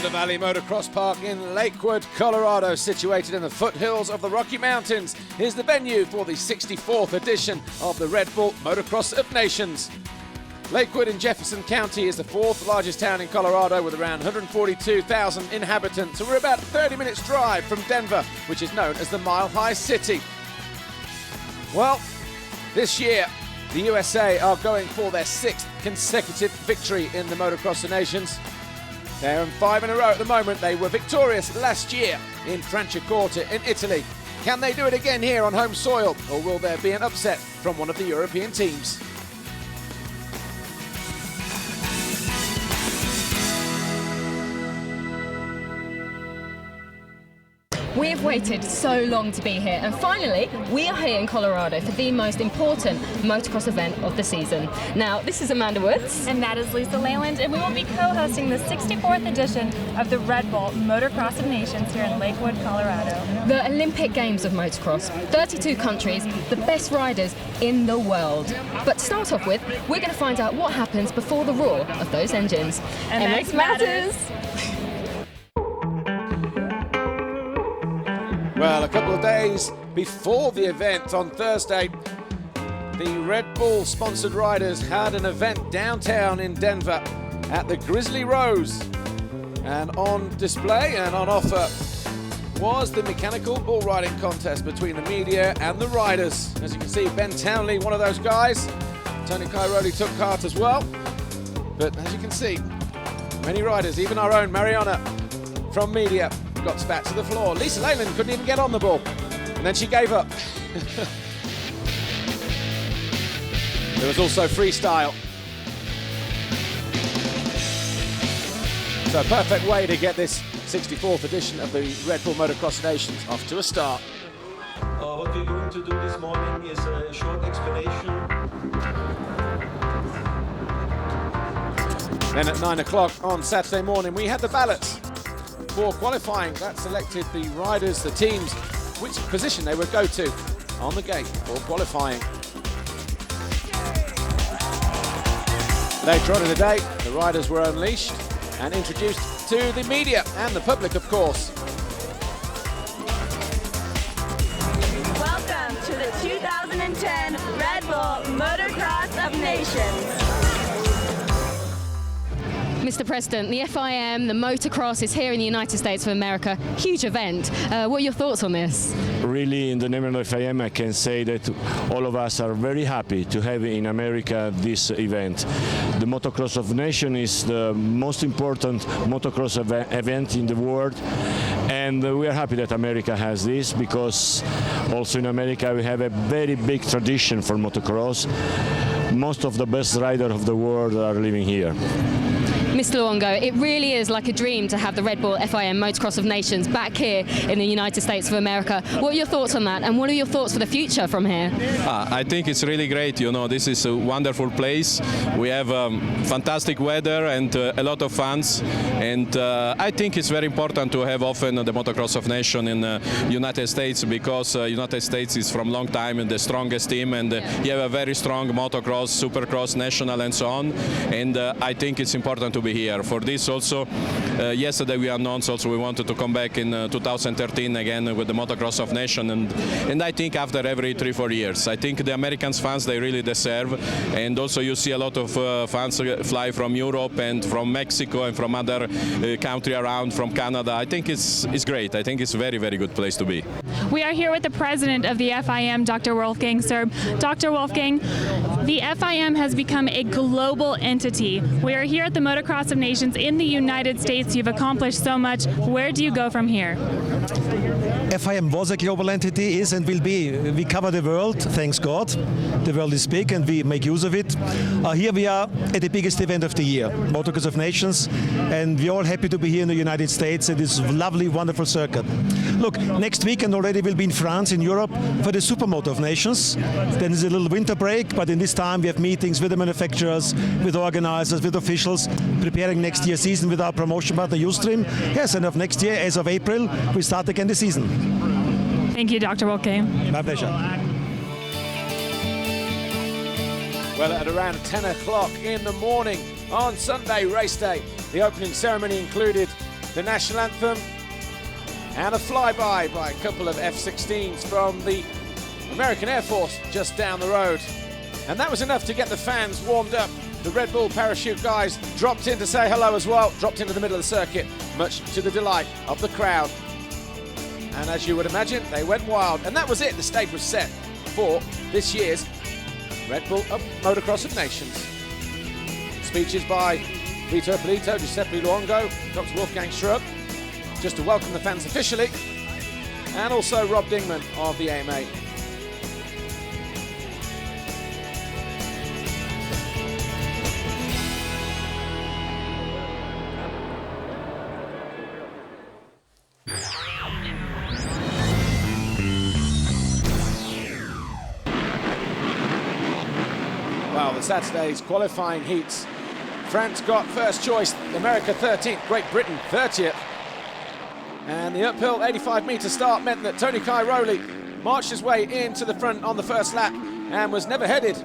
Cedar Valley Motocross Park in Lakewood, Colorado, situated in the foothills of the Rocky Mountains, is the venue for the 64th edition of the Red Bull Motocross of Nations. Lakewood in Jefferson County is the fourth largest town in Colorado with around 142,000 inhabitants, and we're about 30 minutes drive from Denver, which is known as the Mile High City. Well, this year the USA are going for their 6th consecutive victory in the Motocross of Nations. They're on 5 in a row at the moment. They were victorious last year in Franciacorta in Italy. Can they do it again here on home soil, or will there be an upset from one of the European teams? We have waited so long to be here, and finally we are here in Colorado for the most important motocross event of the season. Now, this is Amanda Woods. And that is Lisa Leyland, and we will be co-hosting the 64th edition of the Red Bull Motocross of Nations here in Lakewood, Colorado. The Olympic Games of motocross, 32 countries, the best riders in the world. But to start off with, we're going to find out what happens before the roar of those engines. MX matters! Well, a couple of days before the event on Thursday, the Red Bull sponsored riders had an event downtown in Denver at the Grizzly Rose. And on display and on offer was the mechanical bull riding contest between the media and the riders. As you can see, Ben Townley, one of those guys. Tony Cairoli took part as well. But as you can see, many riders, even our own Mariana from media, got spat to the floor. Lisa Leyland couldn't even get on the ball, and then she gave up. There was also freestyle. So a perfect way to get this 64th edition of the Red Bull Motocross of Nations off to a start. What we're going to do this morning is a short explanation. Then at 9 o'clock on Saturday morning, we had the ballots for qualifying. That selected the riders, the teams, which position they would go to on the gate for qualifying. Later on in the day, the riders were unleashed and introduced to the media and the public, of course. Welcome to the 2010 Red Bull Motocross of Nations. Mr. President, the FIM, the motocross is here in the United States of America. Huge event. What are your thoughts on this? Really, in the name of the FIM, I can say that all of us are very happy to have in America this event. The Motocross of Nations is the most important motocross event in the world, and we are happy that America has this, because also in America we have a very big tradition for motocross. Most of the best riders of the world are living here. Mr. Luongo, it really is like a dream to have the Red Bull FIM Motocross of Nations back here in the United States of America. What are your thoughts on that, and what are your thoughts for the future from here? I think it's really great. You know, this is a wonderful place. We have fantastic weather and a lot of fans, and I think it's very important to have often the Motocross of Nations in the United States, because United States is from long time the strongest team, and you have a very strong motocross, supercross, national, and so on. And I think it's important to be here. For this also, yesterday we announced also we wanted to come back in 2013 again with the Motocross of Nations, and I think after every 3-4 years, I think the American fans, they really deserve. And also you see a lot of fans fly from Europe and from Mexico and from other country around, from Canada. I think it's great. I think it's a very, very good place to be. We are here with the president of the FIM, Dr. Wolfgang Serb. Dr. Wolfgang, the FIM has become a global entity. We are here at the Motocross of Nations in the United States. You've accomplished so much. Where do you go from here? FIM was a global entity, is and will be. We cover the world, thanks God. The world is big and we make use of it. Here we are at the biggest event of the year, Motocross of Nations, and we're all happy to be here in the United States at this lovely, wonderful circuit. Look, next weekend already we'll be in France, in Europe, for the Supermoto of Nations. Then there's a little winter break, but in this time we have meetings with the manufacturers, with organizers, with officials, preparing next year's season with our promotion partner Ustream. Yes, and of next year, as of April, we start again the season. Thank you, Dr. Wolfgang. My pleasure. Well, at around 10 o'clock in the morning on Sunday race day, the opening ceremony included the national anthem, and a flyby by a couple of F-16s from the American Air Force just down the road. And that was enough to get the fans warmed up. The Red Bull parachute guys dropped in to say hello as well, dropped into the middle of the circuit, much to the delight of the crowd. And as you would imagine, they went wild. And that was it. The stage was set for this year's Red Bull Motocross of Nations. Speeches by Vito Ippolito, Giuseppe Luongo, Dr. Wolfgang Schrupp, just to welcome the fans officially, and also Rob Dingman of the AMA. Well, the Saturday's qualifying heats. France got first choice, America 13th, Great Britain 30th. And the uphill 85-metre start meant that Tony Cairoli marched his way into the front on the first lap and was never headed.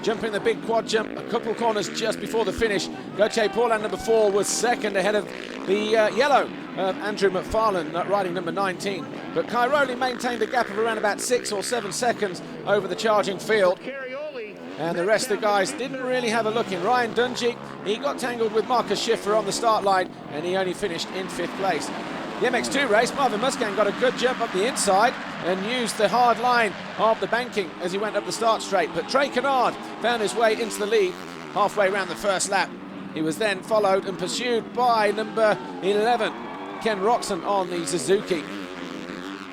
Jumping the big quad jump a couple corners just before the finish. Gauthier Paulin, number 4, was second ahead of the yellow Andrew McFarlane, riding number 19. But Cairoli maintained a gap of around about 6 or 7 seconds over the charging field. And the rest of the guys didn't really have a look in. Ryan Dungey, he got tangled with Marcus Schiffer on the start line, and he only finished in 5th place. The MX2 race, Marvin Musquin got a good jump up the inside and used the hard line of the banking as he went up the start straight. But Trey Canard found his way into the lead halfway around the first lap. He was then followed and pursued by number 11, Ken Roczen on the Suzuki.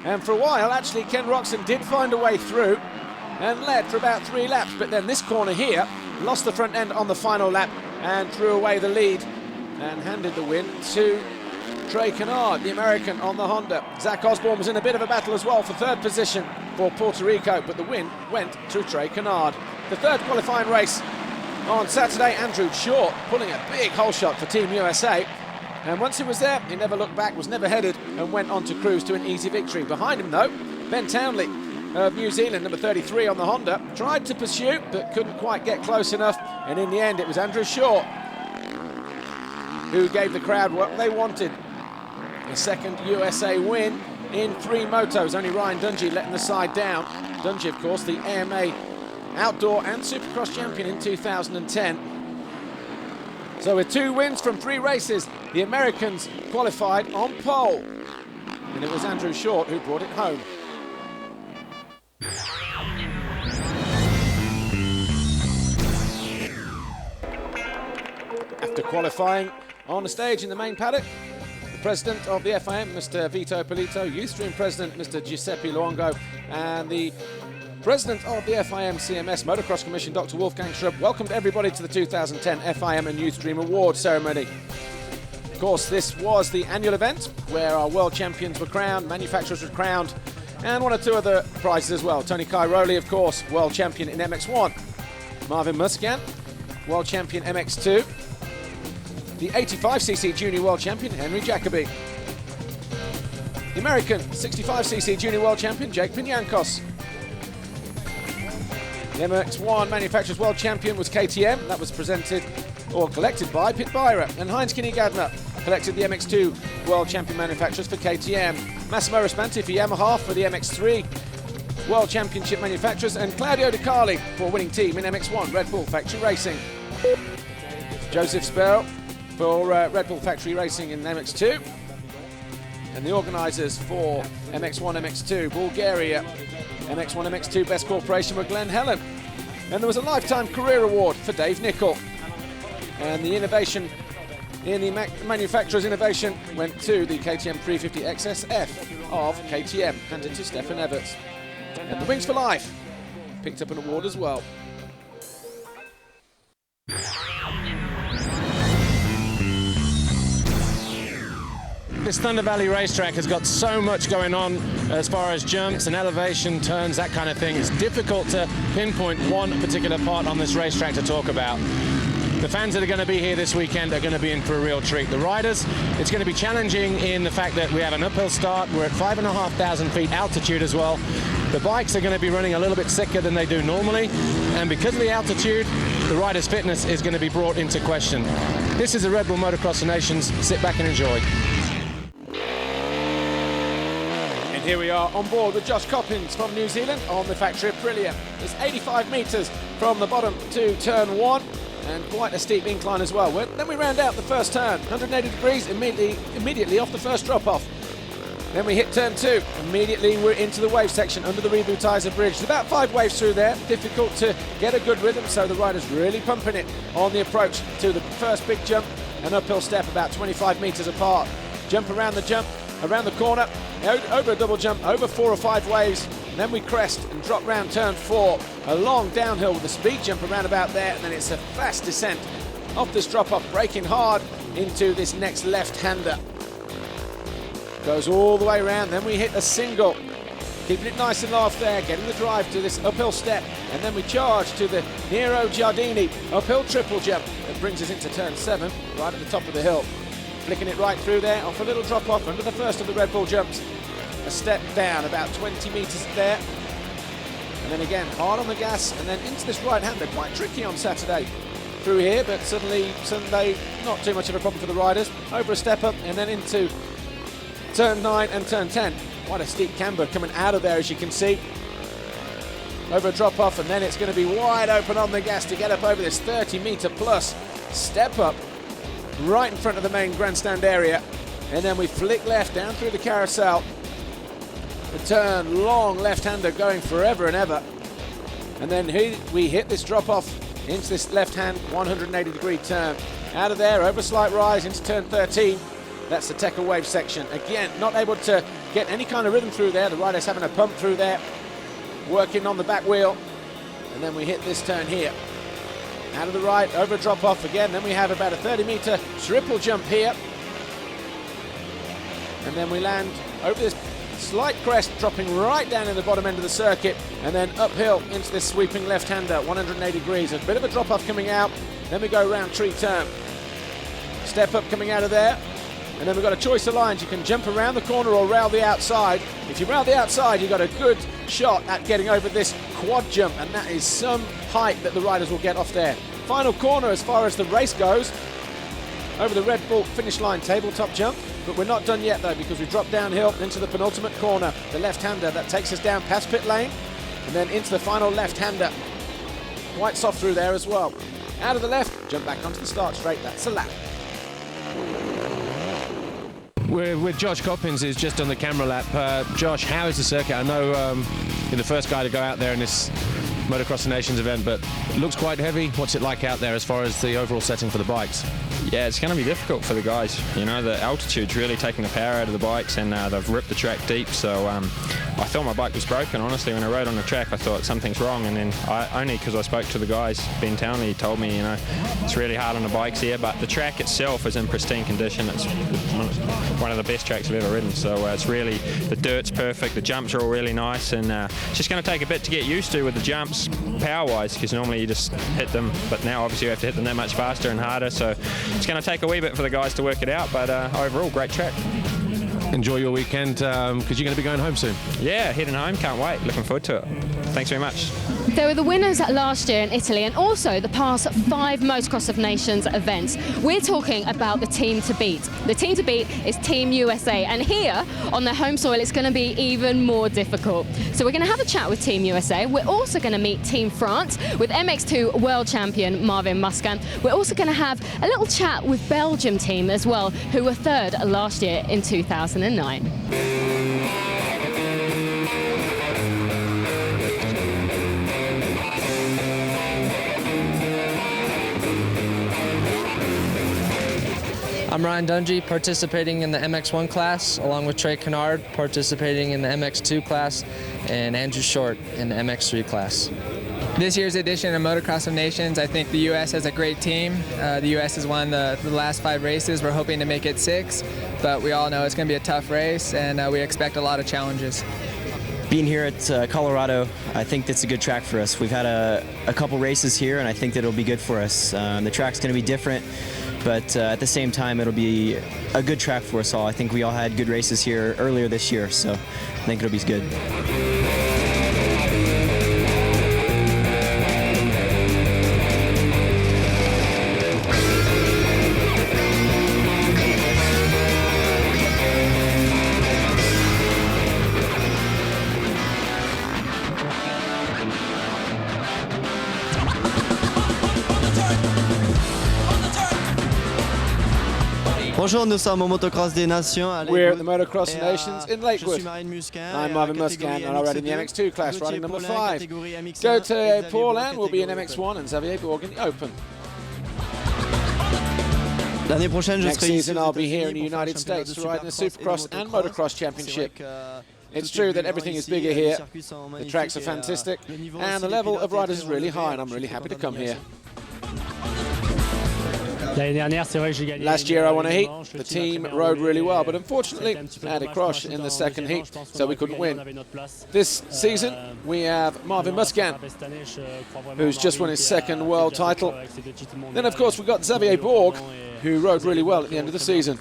And for a while, actually, Ken Roczen did find a way through and led for about 3 laps, but then this corner here lost the front end on the final lap and threw away the lead and handed the win to Trey Canard, the American on the Honda. Zach Osborne was in a bit of a battle as well for 3rd position for Puerto Rico, but the win went to Trey Canard. The 3rd qualifying race on Saturday, Andrew Short pulling a big hole shot for Team USA, and once he was there, he never looked back, was never headed, and went on to cruise to an easy victory. Behind him though, Ben Townley of New Zealand, number 33 on the Honda, tried to pursue but couldn't quite get close enough, and in the end it was Andrew Short who gave the crowd what they wanted. A 2nd USA win in 3 motos, only Ryan Dungey letting the side down. Dungey, of course, the AMA Outdoor and Supercross champion in 2010. So with 2 wins from 3 races, the Americans qualified on pole, and it was Andrew Short who brought it home. After qualifying on the stage in the main paddock, the president of the FIM, Mr. Vito Ippolito, Youthstream president, Mr. Giuseppe Luongo, and the president of the FIM CMS Motocross Commission, Dr. Wolfgang Schrupp, welcomed everybody to the 2010 FIM and Youthstream Award ceremony. Of course, this was the annual event where our world champions were crowned, manufacturers were crowned, and 1 or 2 other prizes as well. Tony Cairoli, of course, world champion in MX1. Marvin Musquin, world champion MX2. The 85cc junior world champion, Henry Jacobi. The American 65cc junior world champion, Jake Piñancos. The MX1 manufacturers world champion was KTM. That was presented or collected by Pit Byra. And Heinz Kinney-Gardner collected the MX2 world champion manufacturers for KTM. Massimo Raspanti for Yamaha for the MX3 world championship manufacturers, and Claudio Di Carli for winning team in MX1 Red Bull Factory Racing. Joseph Sperl for Red Bull Factory Racing in MX2. And the organisers for MX1, MX2, Bulgaria, MX1, MX2 Best Corporation were Glenn Helen. And there was a Lifetime Career Award for Dave Nicol. And the innovation in the manufacturer's innovation went to the KTM 350 XSF of KTM, handed to Stefan Everts. And the Wings for Life picked up an award as well. This Thunder Valley racetrack has got so much going on as far as jumps and elevation, turns, that kind of thing. It's difficult to pinpoint one particular part on this racetrack to talk about. The fans that are going to be here this weekend are going to be in for a real treat. The riders, it's going to be challenging in the fact that we have an uphill start. We're at 5,500 feet altitude as well. The bikes are going to be running a little bit sicker than they do normally, and because of the altitude, the riders' fitness is going to be brought into question. This is the Red Bull Motocross of Nations. Sit back and enjoy. here we are on board with Josh Coppins from New Zealand on the factory Aprilia. It's 85 metres from the bottom to turn 1 and quite a steep incline as well. Then we round out the first turn, 180 degrees immediately off the first drop-off. Then we hit turn 2. Immediately we're into the wave section under the Rebootizer bridge. There's about 5 waves through there. Difficult to get a good rhythm, so the rider's really pumping it on the approach to the first big jump. An uphill step about 25 metres apart. Jump, around the corner, over a double jump, over 4 or 5 waves. And then we crest and drop round turn 4. A long downhill with a speed jump around about there, and then it's a fast descent off this drop-off, braking hard into this next left-hander. Goes all the way around, then we hit a single, keeping it nice and low off there, getting the drive to this uphill step, and then we charge to the Nero Giardini uphill triple jump that brings us into turn 7, right at the top of the hill. Flicking it right through there, off a little drop off under the first of the Red Bull jumps. A step down, about 20 metres there, and then again, hard on the gas, and then into this right-hander, quite tricky on Saturday. Through here, but suddenly Sunday, not too much of a problem for the riders. Over a step up, and then into turn 9 and turn 10. Quite a steep camber coming out of there, as you can see. Over a drop off, and then it's going to be wide open on the gas to get up over this 30-metre plus step up right in front of the main grandstand area. And then we flick left down through the carousel. The turn, long left-hander going forever and ever. And then we hit this drop off into this left-hand 180-degree turn. Out of there, over a slight rise into turn 13. That's the Tekka wave section. Again, not able to get any kind of rhythm through there. The rider's having a pump through there, working on the back wheel. And then we hit this turn here. Out of the right, over a drop off again. Then we have about a 30-metre triple jump here. And then we land over this slight crest, dropping right down in the bottom end of the circuit. And then uphill into this sweeping left-hander, 180 degrees. A bit of a drop off coming out. Then we go around tree turn. Step up coming out of there. And then we've got a choice of lines. You can jump around the corner or rail the outside. If you rail the outside, you've got a good shot at getting over this quad jump, and that is some height that the riders will get off there. Final corner as far as the race goes, over the Red Bull finish line tabletop jump, but we're not done yet though, because we drop downhill into the penultimate corner, the left-hander that takes us down past pit lane, and then into the final left-hander. Quite soft through there as well. Out of the left, jump back onto the start straight, that's a lap. We're with Josh Coppins, who's just on the camera lap. Josh, how is the circuit? I know you're the first guy to go out there in this Motocross of Nations event, but it looks quite heavy. What's it like out there as far as the overall setting for the bikes? Yeah, it's going to be difficult for the guys. You know, the altitude's really taking the power out of the bikes, and they've ripped the track deep. So I thought my bike was broken, honestly. When I rode on the track, I thought something's wrong. And then only because I spoke to the guys, Ben telling me, he told me, you know, it's really hard on the bikes here. But the track itself is in pristine condition. It's one of the best tracks I've ever ridden. So it's really, the dirt's perfect. The jumps are all really nice. And it's just going to take a bit to get used to with the jumps, power-wise, because normally you just hit them. But now, obviously, you have to hit them that much faster and harder. So it's going to take a wee bit for the guys to work it out, but overall, great track. Enjoy your weekend, because you're going to be going home soon. Yeah, heading home, can't wait. Looking forward to it. Thanks very much. They were the winners last year in Italy and also the past 5 Motocross of Nations events. We're talking about the team to beat. The team to beat is Team USA, and here on their home soil it's going to be even more difficult. So we're going to have a chat with Team USA. We're also going to meet Team France with MX2 world champion Marvin Musquin. We're also going to have a little chat with Belgium team as well, who were 3rd last year in 2009. I'm Ryan Dungey, participating in the MX1 class, along with Trey Kennard, participating in the MX2 class, and Andrew Short in the MX3 class. This year's edition of Motocross of Nations, I think the U.S. has a great team. The U.S. has won the last 5 races. We're hoping to make it 6, but we all know it's going to be a tough race, and we expect a lot of challenges. Being here at Colorado, I think that's a good track for us. We've had a couple races here, and I think that it'll be good for us. The track's going to be different, but at the same time, it'll be a good track for us all. I think we all had good races here earlier this year, so I think it'll be good. Bonjour, nous sommes au Motocross des Nations. We're at the Motocross of Nations in Lakewood. I'm Marvin Muscan and I ride in the MX2 class, riding number 5. Gautier Paulin will be in MX1 and Xavier Borg in the Open. L'année prochaine, je Next serai season I'll be here in the United States to ride in the Supercross and Motocross Championship. It's true that everything is bigger here, the tracks are fantastic, and the level of riders is really high, and I'm really happy to come here. Last year I won a heat, the team rode really well, but unfortunately I had a crash in the second heat, so we couldn't win. This season we have Marvin Muscan, who's just won his second world title. Then of course we've got Xavier Borg, who rode really well at the end of the season.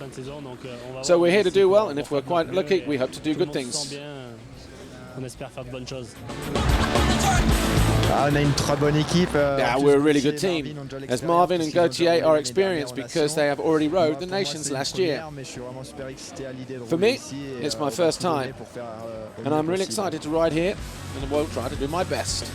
So we're here to do well, and if we're quite lucky, we hope to do good things. Yeah, we're a really good team, as Marvin and Gautier are experienced because they have already rode the Nations last year. For me, it's my first time, and I'm really excited to ride here, and I will try to do my best.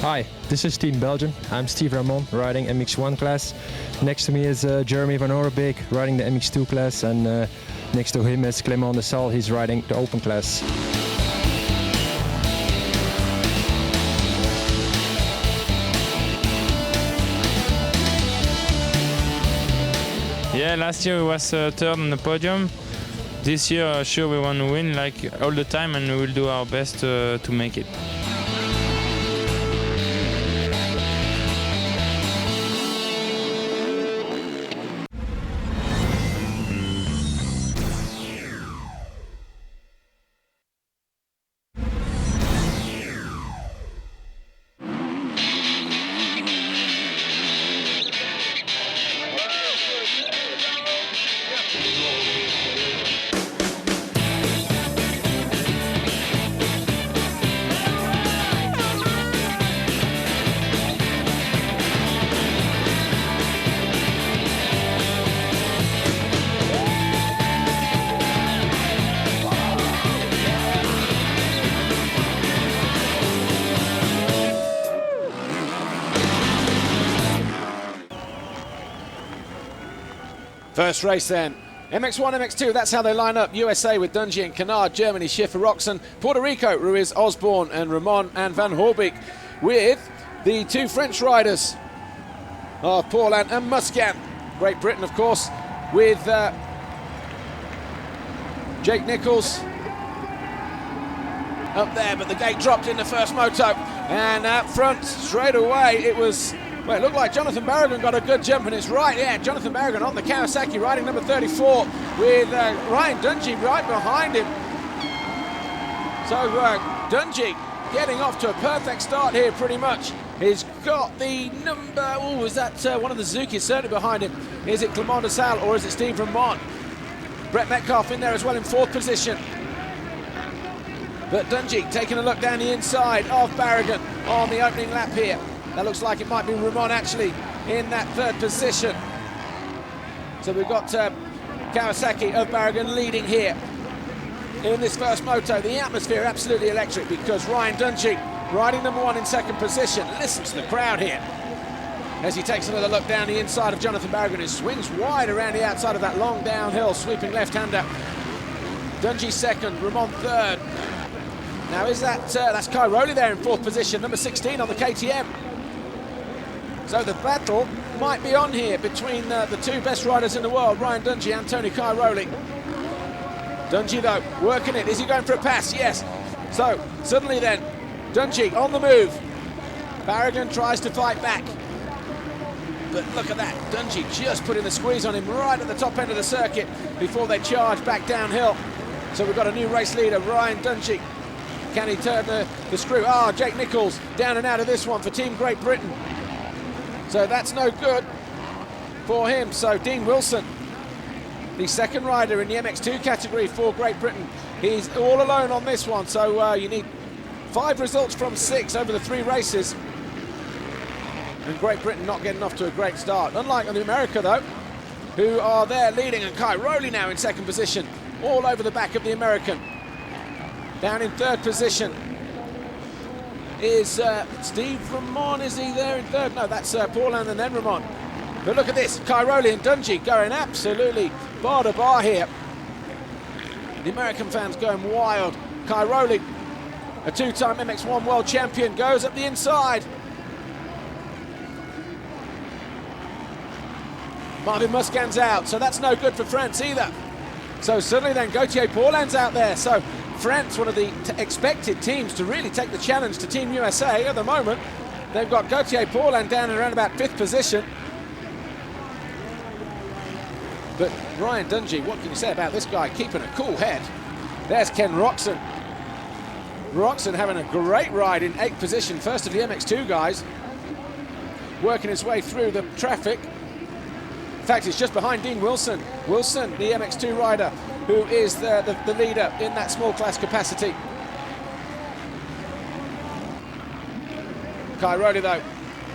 Hi, this is Team Belgium. I'm Steve Ramon, riding MX1 class. Next to me is Jeremy Van Orenbeek, riding the MX2 class, and next to him is Clément de Salle, he's riding the Open class. Yeah, last year we was third on the podium. This year, sure we want to win like all the time, and we will do our best to make it. First race then. MX1, MX2, that's how they line up. USA with Dungey and Kennard, Germany, Schiffer, Roxon, Puerto Rico, Ruiz, Osborne and Ramon and Van Hoorbeek, with the two French riders of Paulin and Muscan. Great Britain, of course, with Jake Nichols up there, but the gate dropped in the first moto. And up front, straight away, it was... Well, it looked like Jonathan Barragan got a good jump, and it's right, yeah, Jonathan Barragan on the Kawasaki, riding number 34, with Ryan Dungey right behind him. So Dungey getting off to a perfect start here, pretty much. He's got the number, oh, is that one of the Zukis certainly behind him? Is it Clément de Salle, or is it Steve Ramon? Brett Metcalf in there as well in fourth position. But Dungey taking a look down the inside of Barragan on the opening lap here. That looks like it might be Ramon actually in that third position. So we've got Kawasaki of Barragan leading here in this first moto. The atmosphere absolutely electric because Ryan Dungey riding number 1 in second position. Listen to the crowd here as he takes another look down the inside of Jonathan Barragan, who swings wide around the outside of that long downhill sweeping left-hander. Dungey second, Ramon third. Now is that, that's Kai Rowley there in fourth position, number 16 on the KTM. So the battle might be on here between the two best riders in the world, Ryan Dungey and Tony Kai Rowley. Dungey though, working it, is he going for a pass? Yes. So suddenly then, Dungey on the move. Barragan tries to fight back. But look at that, Dungey just putting the squeeze on him right at the top end of the circuit before they charge back downhill. So we've got a new race leader, Ryan Dungey. Can he turn the screw? Ah, Jake Nichols down and out of this one for Team Great Britain. So that's no good for him. So Dean Wilson, the second rider in the MX2 category for Great Britain, he's all alone on this one. So you need 5 results from 6 over the 3 races. And Great Britain not getting off to a great start. Unlike on the America though, who are there leading, and Kai Rowley now in second position. all over the back of the American. Down in third position is Steve Ramon. Is he there in third? No, that's Paulin and then Ramon. But look at this, Cairoli and Dungey going absolutely bar to bar here. The American fans going wild. Cairoli, a two-time MX1 world champion, goes up the inside. Marvin Muscan's out, so that's no good for France either. So suddenly then Gauthier Paulin's out there. So France, one of the expected teams to really take the challenge to Team USA at the moment. They've got Gauthier Paulin down in around about 5th position. But Ryan Dungey, what can you say about this guy keeping a cool head? There's Ken Roxon. Roxon having a great ride in 8th position, first of the MX2 guys. Working his way through the traffic. In fact, he's just behind Dean Wilson. Wilson, the MX2 rider, who is the leader in that small class capacity. Cairoli, though,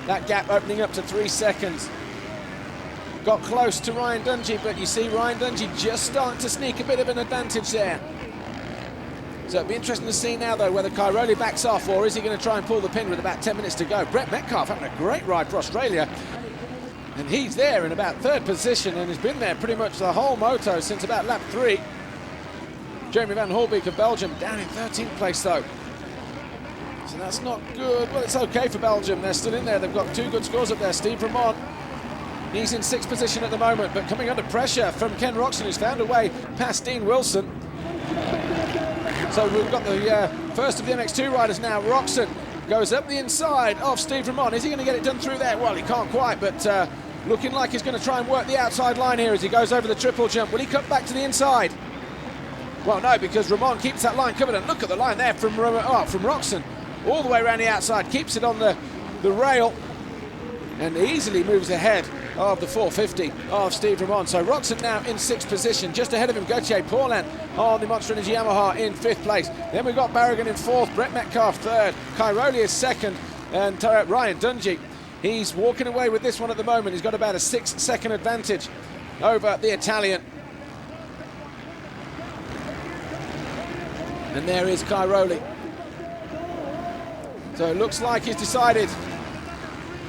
that gap opening up to 3 seconds. Got close to Ryan Dungey, but you see Ryan Dungey just starting to sneak a bit of an advantage there. So it'll be interesting to see now, though, whether Cairoli backs off or is he going to try and pull the pin with about 10 minutes to go. Brett Metcalf having a great ride for Australia. And he's there in about 3rd position and has been there pretty much the whole moto since about lap 3. Jeremy Van Holbeek of Belgium down in 13th place, though. So that's not good. Well, it's okay for Belgium. They're still in there. They've got 2 good scores up there. Steve Ramon, he's in 6th position at the moment, but coming under pressure from Ken Roxon, who's found a way past Dean Wilson. So we've got the first of the MX2 riders now. Roxon goes up the inside of Steve Ramon. Is he going to get it done through there? Well, he can't quite, but looking like he's going to try and work the outside line here as he goes over the triple jump. Will he cut back to the inside? Well, no, because Ramon keeps that line covered. And look at the line there from Roxon. All the way around the outside. Keeps it on the rail. And easily moves ahead of the 450 of Steve Ramon. So Roxon now in 6th position. Just ahead of him, Gauthier Paulin on the Monster Energy Yamaha in 5th place. Then we've got Barragan in 4th. Brett Metcalf 3rd. Cairoli is 2nd. And Ryan Dungey, he's walking away with this one at the moment. He's got about a 6-second advantage over the Italian. And there is Cairoli. So it looks like he's decided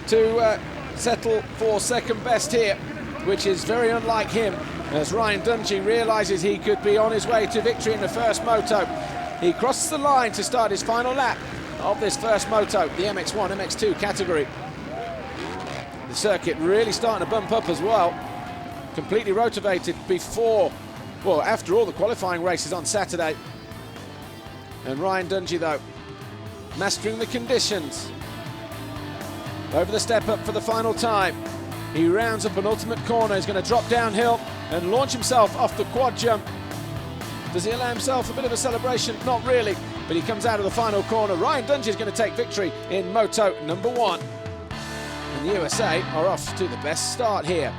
to settle for 2nd best here, which is very unlike him, as Ryan Dungey realises he could be on his way to victory in the first moto. He crosses the line to start his final lap of this first moto, the MX1, MX2 category. The circuit really starting to bump up as well. Completely rotivated after all the qualifying races on Saturday. And Ryan Dungey, though, mastering the conditions. Over the step up for the final time. He rounds up an ultimate corner. He's going to drop downhill and launch himself off the quad jump. Does he allow himself a bit of a celebration? Not really, but he comes out of the final corner. Ryan Dungey is going to take victory in Moto number 1. And the USA are off to the best start here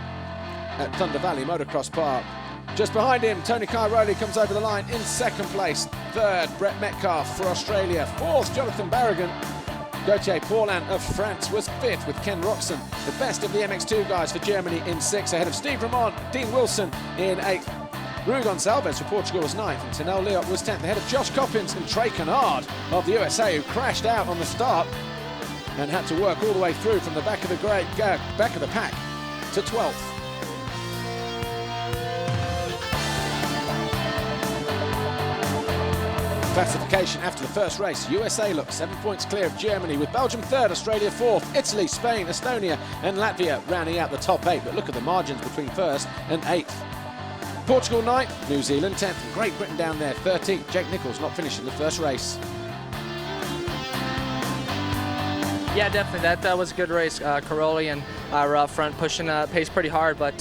at Thunder Valley Motocross Park. Just behind him, Tony Cairoli comes over the line in 2nd place. 3rd, Brett Metcalf for Australia. 4th, Jonathan Barragan. Gauthier Paulin of France was 5th with Ken Roxon, the best of the MX2 guys for Germany in 6th, ahead of Steve Ramon, Dean Wilson in 8th. Rui Gonçalves for Portugal was 9th, and Tanel Leot was 10th, ahead of Josh Coppins and Trey Canard of the USA, who crashed out on the start and had to work all the way through from the back of the pack to 12th. Classification after the first race, USA looks 7 points clear of Germany, with Belgium 3rd, Australia 4th, Italy, Spain, Estonia and Latvia rounding out the top 8, but look at the margins between 1st and 8th. Portugal 9th, New Zealand 10th, and Great Britain down there 13th. Jake Nichols not finishing the first race. Yeah, definitely. That was a good race. Cairoli and our up front pushing pace pretty hard, but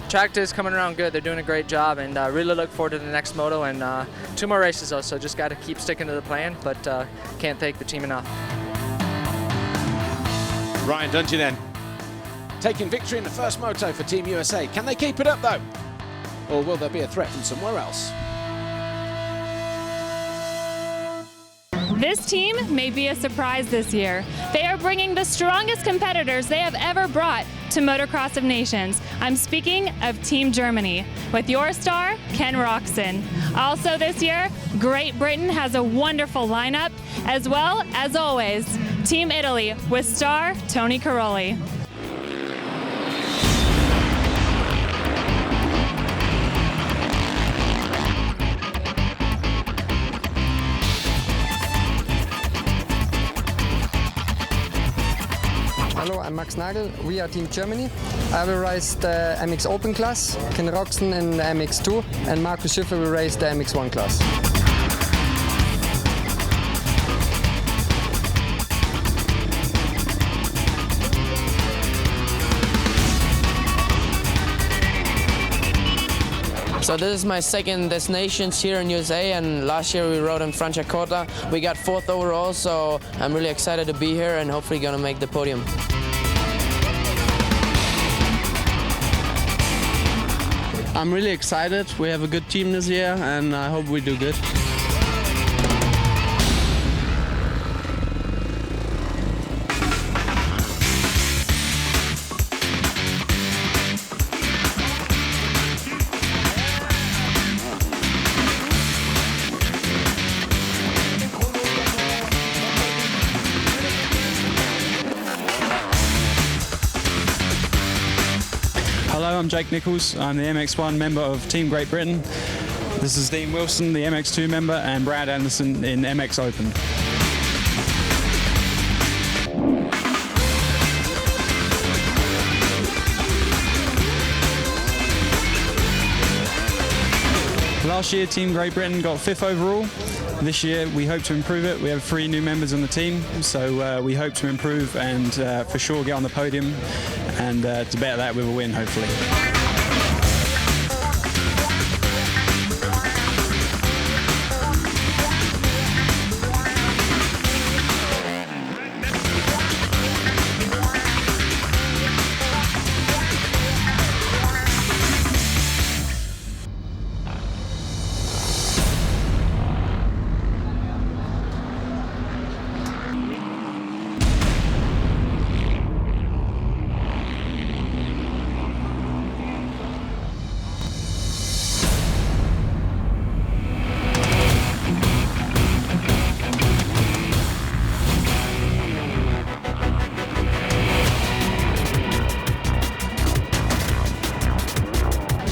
track is coming around good. They're doing a great job, and really look forward to the next moto and 2 more races though. So just got to keep sticking to the plan, but can't thank the team enough. Ryan Dungey then taking victory in the first moto for Team USA. Can they keep it up though, or will there be a threat from somewhere else? This team may be a surprise this year. They are bringing the strongest competitors they have ever brought to Motocross of Nations. I'm speaking of Team Germany, with your star, Ken Roczen. Also this year, Great Britain has a wonderful lineup, as well as always, Team Italy with star Tony Caroli. Hello, I'm Max Nagel. We are Team Germany. I will race the MX Open class, Ken Roczen in the MX2, and Markus Schiffer will race the MX1 class. So this is my second destinations here in USA, and last year we rode in Franciacorta. We got 4th overall, so I'm really excited to be here and hopefully gonna make the podium. I'm really excited. We have a good team this year and I hope we do good. Hello, I'm Jake Nichols. I'm the MX1 member of Team Great Britain. This is Dean Wilson, the MX2 member, and Brad Anderson in MX Open. Last year, Team Great Britain got 5th overall. This year, we hope to improve it. We have 3 new members on the team, so we hope to improve and for sure get on the podium, and to better that with a win, hopefully.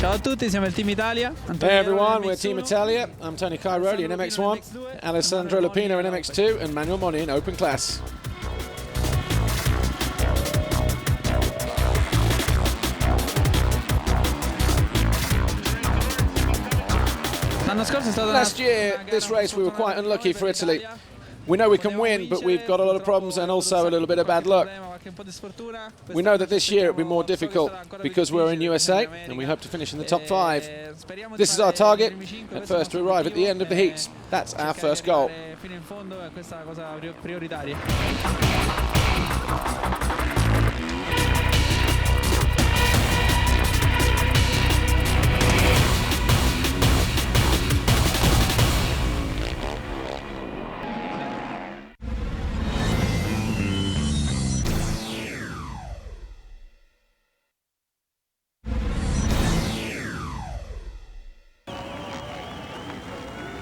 Ciao a tutti, siamo il Team Italia. Hey everyone, we're Team Italia. I'm Tony Caroli in MX1, Alessandro Lupino in MX2, and Manuel Moni in Open Class. Last year, this race, we were quite unlucky for Italy. We know we can win, but we've got a lot of problems and also a little bit of bad luck. We know that this year it'll be more difficult because we're in USA and we hope to finish in the top 5. This is our target, at first to arrive at the end of the heats. That's our first goal.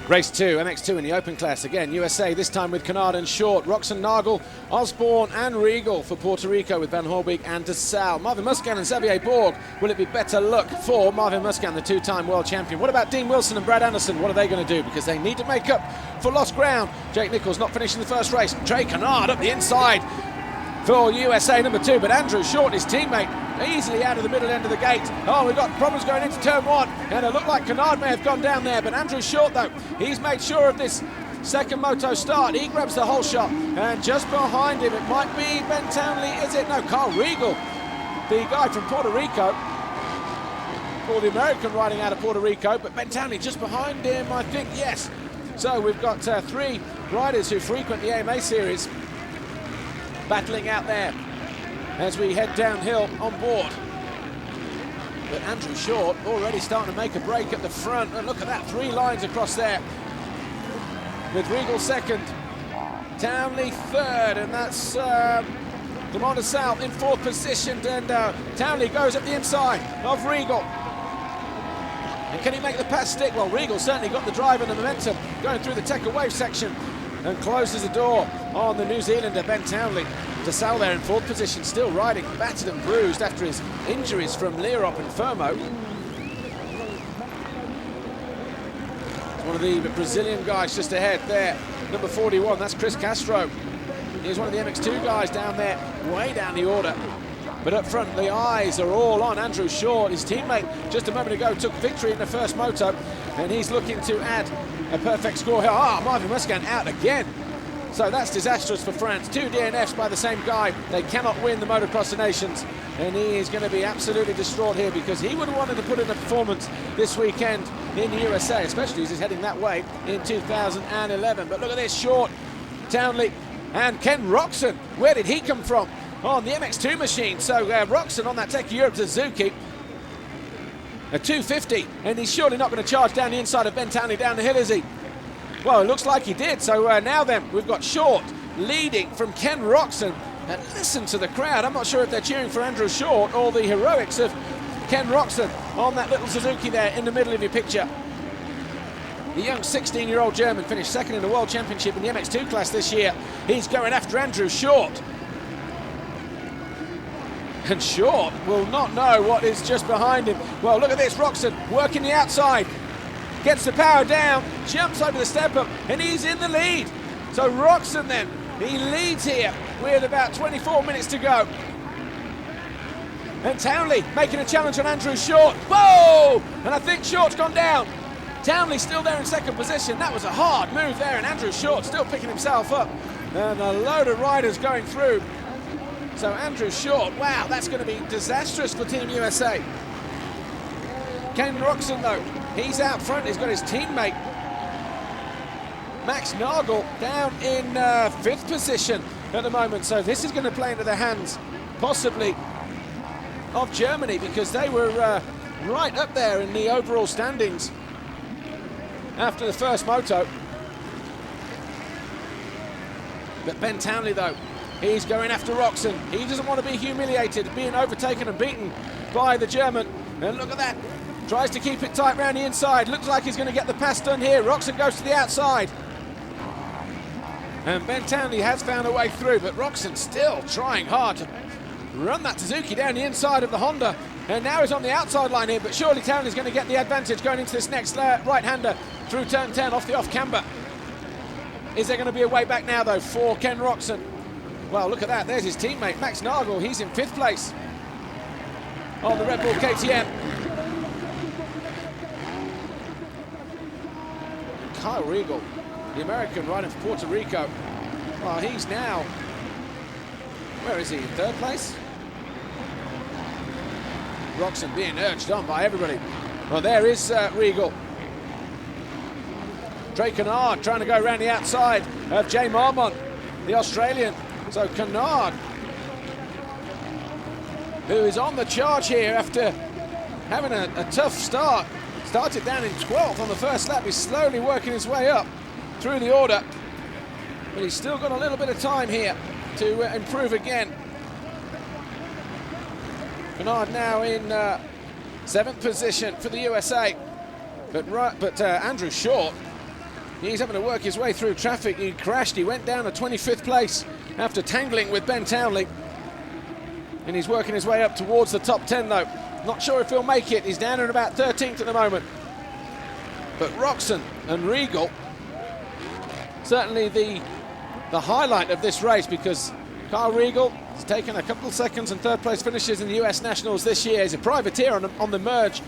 Race 2, MX2 in the open class. Again, USA, this time with Kennard and Short, Roczen, Nagel, Osborne and Regal for Puerto Rico with Van Holbeek and de Salle. Marvin Musquin and Xavier Borg. Will it be better luck for Marvin Musquin, the 2-time world champion? What about Dean Wilson and Brad Anderson? What are they going to do? Because they need to make up for lost ground. Jake Nichols not finishing the first race. Trey Kennard up the inside for USA number 2, but Andrew Short, his teammate, easily out of the middle end of the gate. Oh, we've got problems going into turn 1, and it looked like Kennard may have gone down there, but Andrew Short, though, he's made sure of this second moto start. He grabs the whole shot, and just behind him, it might be Ben Townley, is it? No, Carl Regal, the guy from Puerto Rico, or the American riding out of Puerto Rico, but Ben Townley just behind him, I think, yes. So we've got 3 riders who frequent the AMA series battling out there as we head downhill on board. But Andrew Short already starting to make a break at the front, and look at that, 3 lines across there with Regal second Townley third, and that's Commander South in fourth position, and Townley goes up the inside of Regal. And can he make the pass stick? Well, Regal certainly got the drive and the momentum going through the Tekka wave section and closes the door on the New Zealander Ben Townley. De Sal there in fourth position, still riding, battered and bruised after his injuries from Lierop and Fermo. One of the Brazilian guys just ahead there, number 41, that's Chris Castro. He's one of the MX2 guys down there, way down the order. But up front, the eyes are all on Andrew Short. His teammate just a moment ago took victory in the first moto, and he's looking to add a perfect score here. Marvin Muscan out again. So that's disastrous for France. 2 DNFs by the same guy. They cannot win the Motocross of Nations, and he is going to be absolutely distraught here because he would have wanted to put in a performance this weekend in the USA, especially as he's heading that way in 2011. But look at this, Short, Townley, and Ken Roxon. Where did he come from? On the MX2 machine. So Roxon on that Tekka Europe Suzuki, a 250, and he's surely not going to charge down the inside of Ben Townley down the hill, is he? Well, it looks like he did. So now then, we've got Short leading from Ken Roxon. And listen to the crowd. I'm not sure if they're cheering for Andrew Short or the heroics of Ken Roxon on that little Suzuki there in the middle of your picture. The young 16-year-old German finished second in the World Championship in the MX2 class this year. He's going after Andrew Short. And Short will not know what is just behind him. Well, look at this, Roxon working the outside. Gets the power down, jumps over the step up, and he's in the lead. So Roxon then, he leads here with about 24 minutes to go. And Townley making a challenge on Andrew Short. Whoa! And I think Short's gone down. Townley still there in second position. That was a hard move there, and Andrew Short still picking himself up. And a load of riders going through. So Andrew Short, wow, that's going to be disastrous for Team USA. Ken Roxon, though, he's out front. He's got his teammate, Max Nagel, down in fifth position at the moment. So this is going to play into the hands, possibly, of Germany, because they were right up there in the overall standings after the first moto. But Ben Townley, though, he's going after Roxon. He doesn't want to be humiliated, being overtaken and beaten by the German. And look at that. Tries to keep it tight round the inside. Looks like he's going to get the pass done here. Roxon goes to the outside. And Ben Townley has found a way through, but Roxon still trying hard to run that Suzuki down the inside of the Honda. And now he's on the outside line here, but surely Townley's going to get the advantage going into this next right-hander through turn 10 off the off-camber. Is there going to be a way back now, though, for Ken Roxon? Well, look at that. There's his teammate, Max Nagel. He's in fifth place on the Red Bull KTM. Kyle Regal, the American riding for Puerto Rico. Well, he's now, where is he, third place? Roxon being urged on by everybody. Well, there is Regal. Drake Kennard trying to go around the outside of Jay Marmont, the Australian. So Kennard, who is on the charge here after having a tough start. Started down in 12th on the first lap. He's slowly working his way up through the order. But he's still got a little bit of time here to improve again. Kennard now in 7th position for the USA. But Andrew Short, he's having to work his way through traffic. He crashed. He went down to 25th place after tangling with Ben Townley. And he's working his way up towards the top 10, though. Not sure if he'll make it. He's down at about 13th at the moment. But Roxon and Regal, certainly the highlight of this race, because Kyle Regal has taken a couple of seconds and third place finishes in the US Nationals this year. He's a privateer on the Merge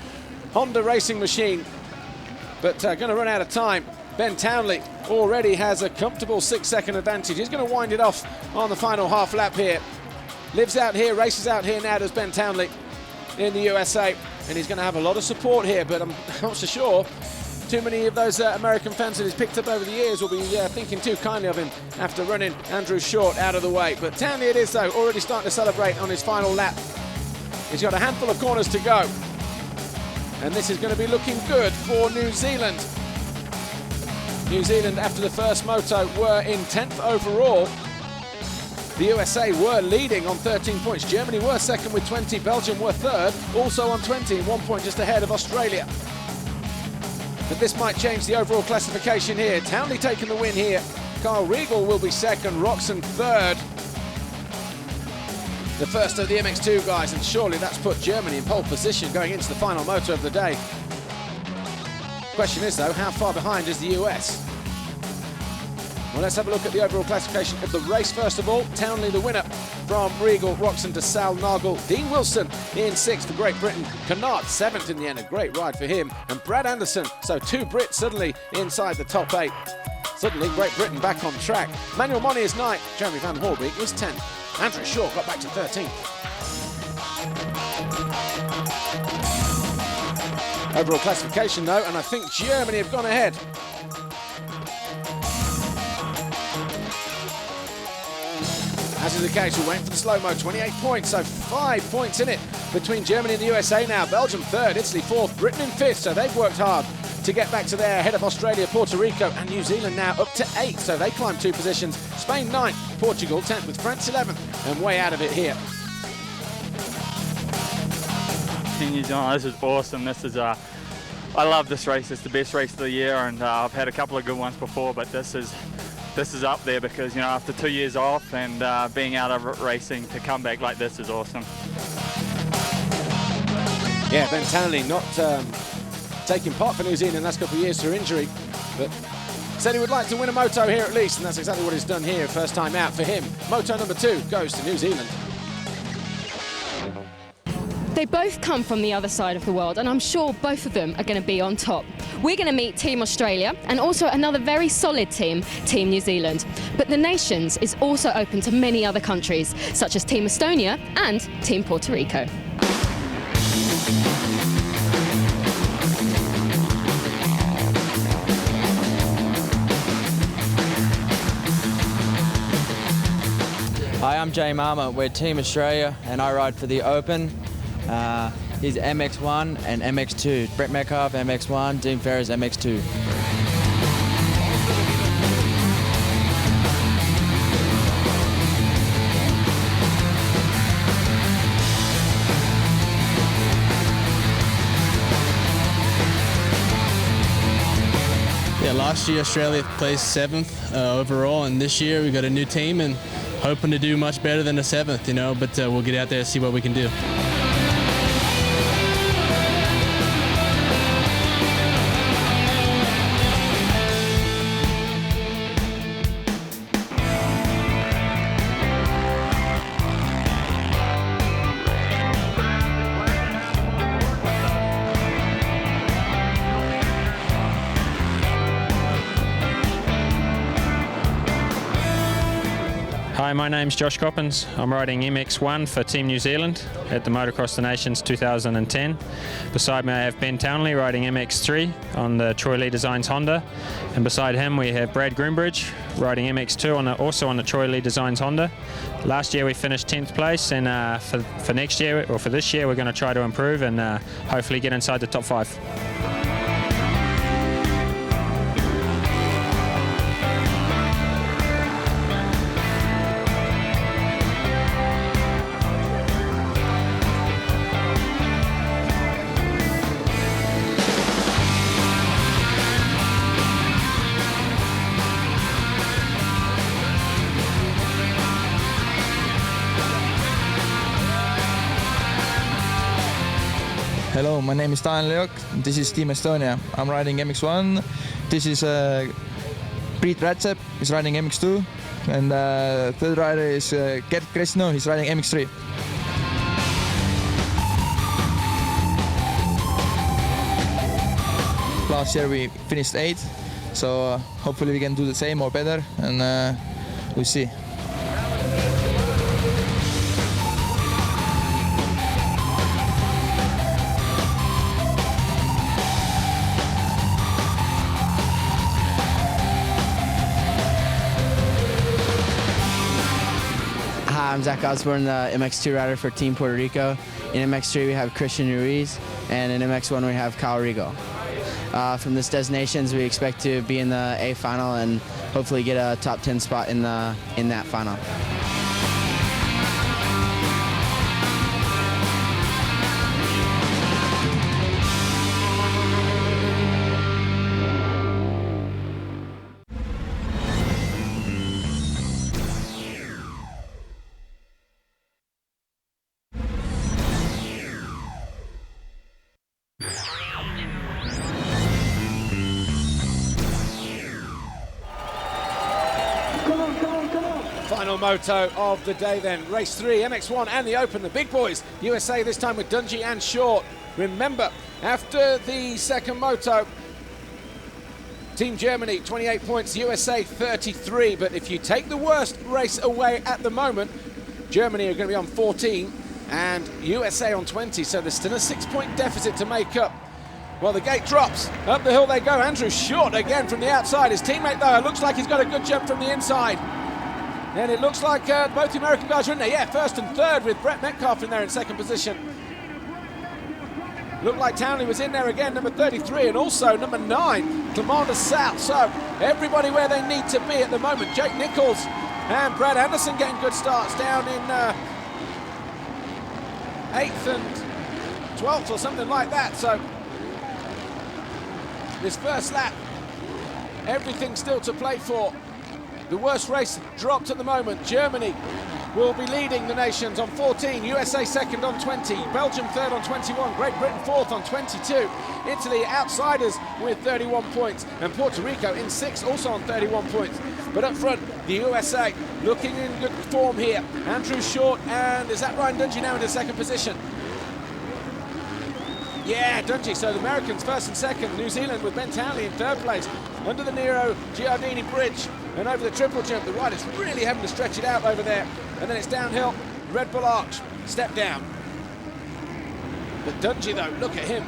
Honda racing machine, but going to run out of time. Ben Townley already has a comfortable 6-second advantage. He's going to wind it off on the final half lap here. Lives out here, races out here now, does Ben Townley in the USA, and he's going to have a lot of support here, but I'm not so sure too many of those American fans that he's picked up over the years will be thinking too kindly of him after running Andrew Short out of the way. But Townley it is, though, already starting to celebrate on his final lap. He's got a handful of corners to go, and this is going to be looking good for New Zealand. New Zealand, after the first moto, were in 10th overall. The USA were leading on 13 points. Germany were second with 20. Belgium were third, also on 20, and 1 point just ahead of Australia. But this might change the overall classification here. Townley taking the win here. Carl Riegel will be second, Roxon third. The first of the MX2 guys, and surely that's put Germany in pole position going into the final moto of the day. Question is, though, how far behind is the US? Well, let's have a look at the overall classification of the race. First of all, Townley the winner from Riegel, Roxon to Sal Nagel. Dean Wilson in 6th for Great Britain. Kennard 7th in the end, a great ride for him. And Brad Anderson, so 2 Brits suddenly inside the top 8. Suddenly, Great Britain back on track. Manuel Moni is 9th, Jeremy Van Horbeek was 10th. Andrew Shaw got back to 13th. Overall classification, though, and I think Germany have gone ahead. As is the case, we're waiting for the slow-mo, 28 points, so 5 points in it between Germany and the USA now. Belgium 3rd, Italy 4th, Britain in 5th, so they've worked hard to get back to there, ahead of Australia, Puerto Rico, and New Zealand now up to 8th, so they climb 2 positions. Spain 9th, Portugal 10th, with France 11th, and way out of it here. New Zealand, this is awesome. This is I love this race. It's the best race of the year, and I've had a couple of good ones before, but this is up there because, you know, after 2 years off and being out of racing, to come back like this is awesome. Yeah, Ben Townley not taking part for New Zealand the last couple of years through injury, but said he would like to win a moto here at least, and that's exactly what he's done here. First time out for him. Moto number 2 goes to New Zealand. They both come from the other side of the world, and I'm sure both of them are going to be on top. We're going to meet Team Australia and also another very solid team, Team New Zealand. But the Nations is also open to many other countries, such as Team Estonia and Team Puerto Rico. Hi, I'm Jay Marmer. We're Team Australia and I ride for the Open. He's MX1 and MX2. Brett Metcalf, MX1, Dean Ferris, MX2. Yeah, last year Australia placed 7th overall, and this year we got a new team and hoping to do much better than a 7th, you know, but we'll get out there and see what we can do. Hi, my name's Josh Coppins. I'm riding MX1 for Team New Zealand at the Motocross of the Nations 2010. Beside me I have Ben Townley riding MX3 on the Troy Lee Designs Honda. And beside him we have Brad Groombridge riding MX2 also on the Troy Lee Designs Honda. Last year we finished 10th place, and for next year, or for this year, we're going to try to improve and hopefully get inside the top 5. Hello, my name is Daan Leok. This is Team Estonia. I'm riding MX1. This is Priit Ratsepp. He's riding MX2. And third rider is Gert Kresno. He's riding MX3. Last year we finished 8th, so hopefully we can do the same or better, and we'll see. Hi, I'm Zach Osborne, the MX2 rider for Team Puerto Rico. In MX3 we have Christian Ruiz, and in MX1 we have Kyle Riegel. from this Des Nations. We expect to be in the A final and hopefully get a top 10 spot in that final. Final moto of the day then, race 3, MX1 and the Open, the big boys, USA this time with Dungey and Short. Remember, after the second moto, Team Germany 28 points, USA 33, but if you take the worst race away at the moment, Germany are going to be on 14 and USA on 20, so there's still a 6-point deficit to make up. Well, the gate drops, up the hill they go, Andrew Short again from the outside. His teammate though, it looks like he's got a good jump from the inside. And it looks like both the American guys are in there. Yeah, first and third with Brett Metcalf in there in second position. Looked like Townley was in there again, number 33, and also number 9, Clement de Sal. So everybody where they need to be at the moment. Jake Nichols and Brad Anderson getting good starts down in 8th and 12th or something like that. So this first lap, everything still to play for. The worst race dropped at the moment. Germany will be leading the nations on 14, USA second on 20, Belgium third on 21, Great Britain fourth on 22, Italy outsiders with 31 points, and Puerto Rico in 6th also on 31 points. But up front, the USA looking in good form here. Andrew Short, and is that Ryan Dungey now in the second position? Yeah, Dungey, so the Americans first and second, New Zealand with Ben Townley in third place, under the Nero Giardini Bridge, and over the triple jump, the riders really having to stretch it out over there, and then it's downhill, Red Bull Arch, step down. But Dungey though, look at him,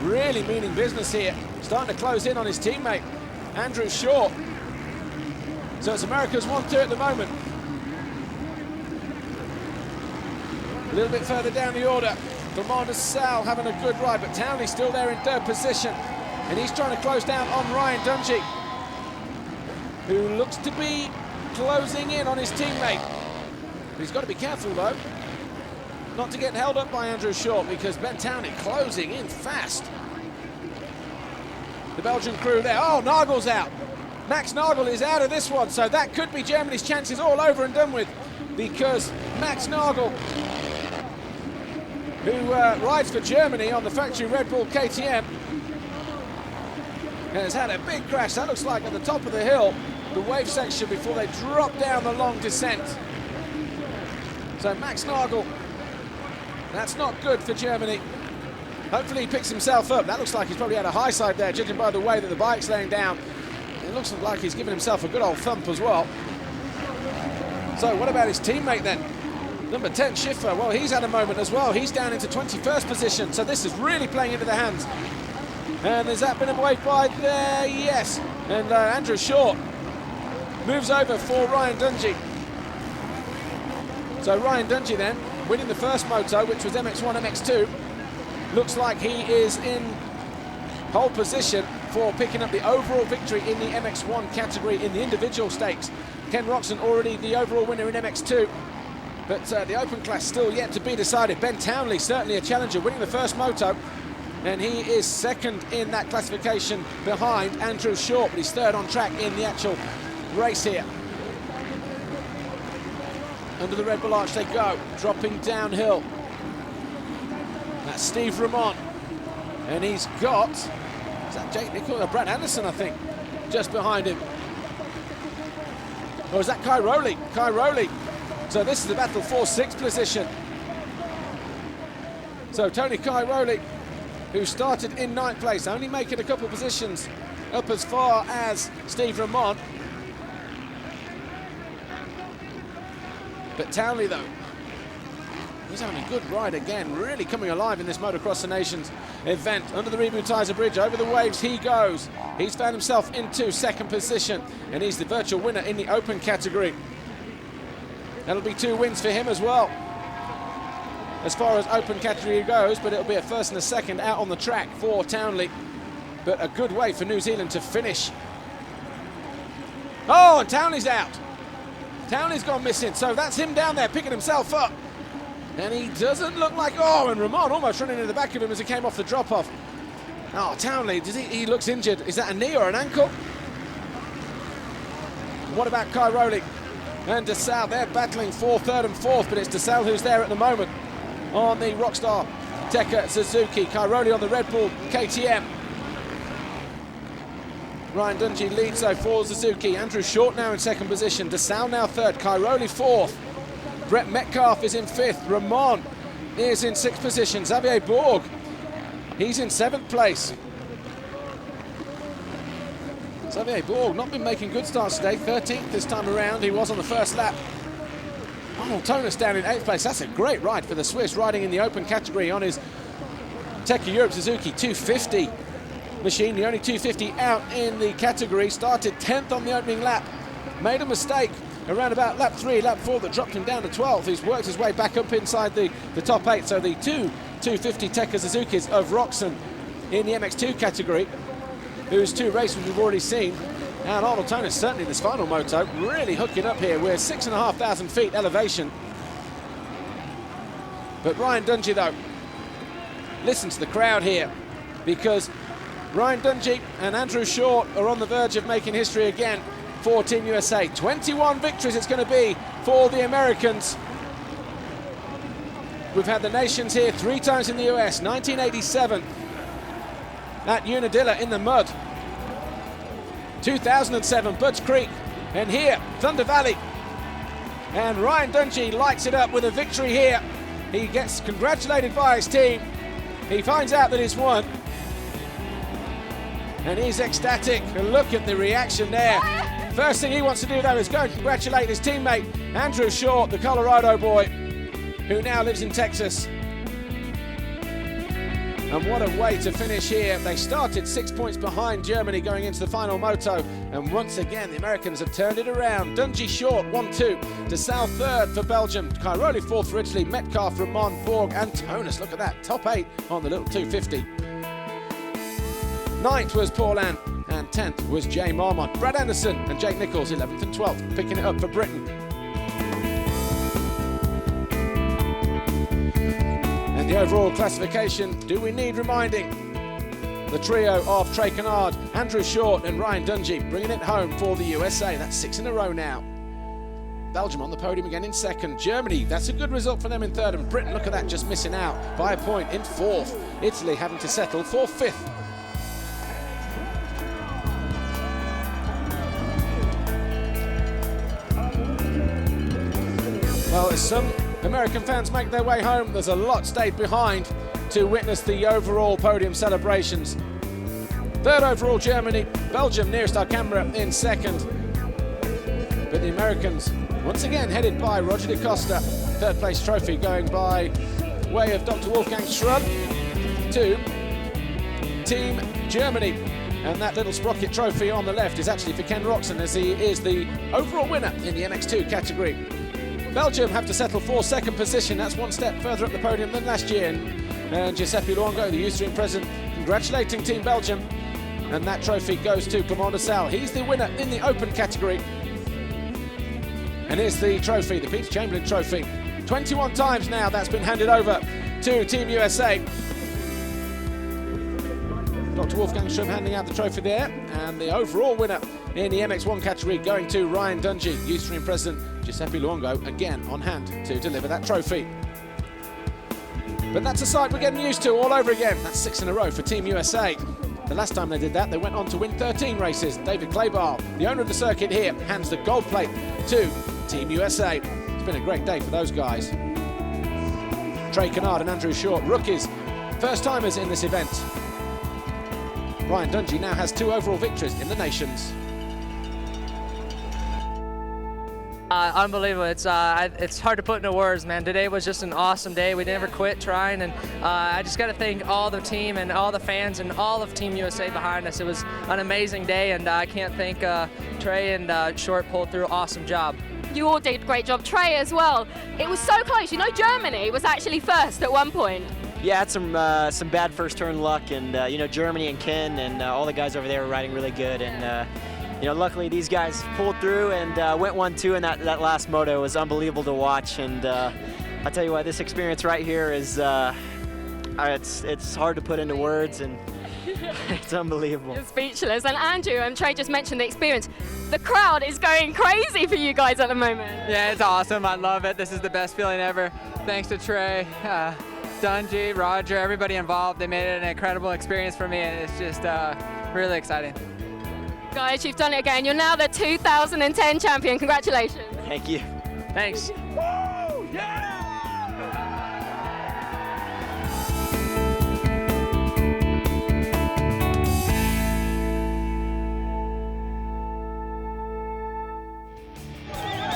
really meaning business here, starting to close in on his teammate, Andrew Short. So it's America's 1-2 at the moment. A little bit further down the order, Clement de Sal having a good ride, but Townley still there in third position, and he's trying to close down on Ryan Dungey, who looks to be closing in on his teammate. But he's got to be careful though, not to get held up by Andrew Short, because Ben Townley closing in fast. The Belgian crew there, oh, Nagel's out. Max Nagel is out of this one, so that could be Germany's chances all over and done with, because Max Nagel, who rides for Germany on the factory Red Bull KTM, and has had a big crash, that looks like at the top of the hill, the wave section before they drop down the long descent. So Max Nagel, that's not good for Germany. Hopefully he picks himself up. That looks like he's probably had a high side there, judging by the way that the bike's laying down. It looks like he's given himself a good old thump as well. So what about his teammate then? Number 10, Schiffer, well, he's had a moment as well. He's down into 21st position, so this is really playing into the hands. And has that been a wave by there? Yes. And Andrew Short moves over for Ryan Dungey. So Ryan Dungey then, winning the first moto, which was MX1, MX2. Looks like he is in pole position for picking up the overall victory in the MX1 category in the individual stakes. Ken Roxon already the overall winner in MX2. But the open class still yet to be decided. Ben Townley, certainly a challenger, winning the first moto. And he is second in that classification behind Andrew Short, but he's third on track in the actual race here. Under the Red Bull Arch they go, dropping downhill. That's Steve Ramon. And he's got, is that Jake Nichols or Brad Anderson, I think, just behind him. Or is that Kai Rowley? Kai Rowley. So this is the battle for 6th position. So Tony Kai Rowley, who started in 9th place, only making a couple positions up as far as Steve Ramon. But Townley, though, he's having a good ride again, really coming alive in this Motocross of Nations event. Under the Rebutizer Bridge, over the waves he goes. He's found himself into 2nd position, and he's the virtual winner in the open category. That'll be 2 wins for him as well. as far as open category goes, but it'll be a first and a second out on the track for Townley. But a good way for New Zealand to finish. Oh, and Townley's out. Townley's gone missing, so that's him down there picking himself up. And he doesn't look like, oh, and Ramon almost running into the back of him as he came off the drop-off. Oh, Townley, he looks injured. Is that a knee or an ankle? What about Cairoli and DeSalle? They're battling for third and fourth, but it's DeSalle who's there at the moment on the Rockstar Tekka Suzuki. Cairoli on the Red Bull KTM. Ryan Dungey leads though for Suzuki. Andrew Short now in second position. DeSalle now third. Cairoli fourth. Brett Metcalf is in fifth. Ramon is in sixth position. Xavier Borg, he's in seventh place. Xavier Borg not been making good starts today. 13th this time around. He was on the first lap. Arnold Tonus down in 8th place. That's a great ride for the Swiss, riding in the open category on his Tekka Europe Suzuki 250 machine. The only 250 out in the category. Started 10th on the opening lap. Made a mistake around about lap 3, lap 4 that dropped him down to 12th. He's worked his way back up inside the top 8. So the two 250 Tekka Suzukis of Roxon in the MX2 category, whose two races we've already seen. And Arnold Tonus certainly this final moto really hooking up here. We're 6,500 feet elevation. But Ryan Dungey though, listen to the crowd here, because Ryan Dungey and Andrew Short are on the verge of making history again for Team USA. 21 victories it's going to be for the Americans. We've had the Nations here 3 times in the US. 1987 at Unadilla in the mud. 2007 Budds Creek, and here Thunder Valley. And Ryan Dungey lights it up with a victory here. He gets congratulated by his team. He finds out that he's won, and he's ecstatic. And look at the reaction there. First thing he wants to do though is go and congratulate his teammate Andrew Short, the Colorado boy, who now lives in Texas. And what a way to finish here. They started 6 points behind Germany going into the final moto, and once again the Americans have turned it around. Dungey Short 1-2, DeSalle third for Belgium, Cairoli fourth for Italy, Metcalf, Ramon, Borg and Tonus. Look at that, top 8 on the little 250. 9th was Paulin, and 10th was Jay Marmont. Brad Anderson and Jake Nichols 11th and 12th, picking it up for Britain. The overall classification, do we need reminding? The trio of Trey Kennard, Andrew Short and Ryan Dungey bringing it home for the USA. That's 6 in a row now. Belgium on the podium again in second. Germany, that's a good result for them in third. And Britain, look at that, just missing out by a point in fourth. Italy having to settle for fifth. Well, as some American fans make their way home, there's a lot stayed behind to witness the overall podium celebrations. Third overall Germany, Belgium nearest our camera in second. But the Americans, once again headed by Roger de Costa, third place trophy going by way of Dr. Wolfgang Schrub to Team Germany. And that little sprocket trophy on the left is actually for Ken Roxon, as he is the overall winner in the MX2 category. Belgium have to settle for second position. That's one step further up the podium than last year. And Giuseppe Luongo, the Eucerin president, congratulating Team Belgium. And that trophy goes to Clement DeSalle. He's the winner in the open category. And here's the trophy, the Peter Chamberlain trophy. 21 times now that's been handed over to Team USA. Dr. Wolfgang Schrub handing out the trophy there. And the overall winner in the MX1 category going to Ryan Dungey, Eucerin president Giuseppe Luongo, again on hand to deliver that trophy. But that's a sight we're getting used to all over again. That's 6 in a row for Team USA. The last time they did that, they went on to win 13 races. David Claybar, the owner of the circuit here, hands the gold plate to Team USA. It's been a great day for those guys. Trey Kennard and Andrew Short, rookies, first timers in this event. Ryan Dungey now has 2 overall victories in the Nations. Unbelievable. It's hard to put into words, man. Today was just an awesome day. We never quit trying, and I just got to thank all the team and all the fans and all of Team USA behind us. It was an amazing day, and I can't thank Trey and Short pulled through. Awesome job. You all did a great job. Trey as well. It was so close. You know, Germany was actually first at one point. Yeah, had some bad first turn luck, and you know, Germany and Ken and all the guys over there were riding really good, and you know, luckily these guys pulled through and went 1-2 in that last moto. It was unbelievable to watch, and I'll tell you what, this experience right here is it's hard to put into words, and it's unbelievable. You're speechless. And Andrew and Trey just mentioned the experience. The crowd is going crazy for you guys at the moment. Yeah, it's awesome. I love it. This is the best feeling ever. Thanks to Trey, Dungy, Roger, everybody involved. They made it an incredible experience for me, and it's just really exciting. Guys, you've done it again. You're now the 2010 champion. Congratulations. Thank you. Thanks.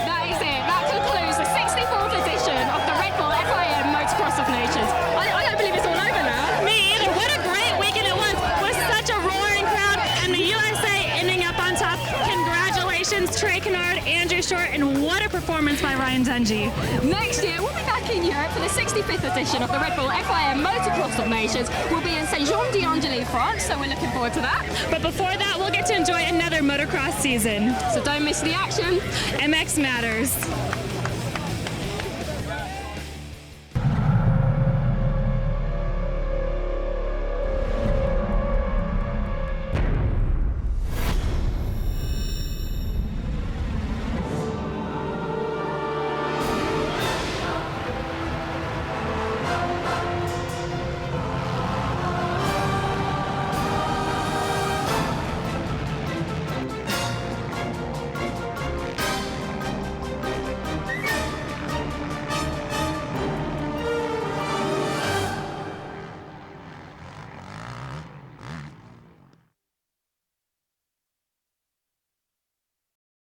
That is it. That concludes the 64th edition of the Red Bull FIM Motocross of Nations. I don't believe it's all over now. Me either. What a great weekend it was. With such a roaring crowd and the USA ending up on top. Congratulations, Trey Kennard, Andrew Short, and what a performance by Ryan Dungey. Next year, we'll be back in Europe for the 65th edition of the Red Bull FIM Motocross of Nations. We'll be in Saint-Jean-d'Angely, France, so we're looking forward to that. But before that, we'll get to enjoy another motocross season. So don't miss the action. MX matters.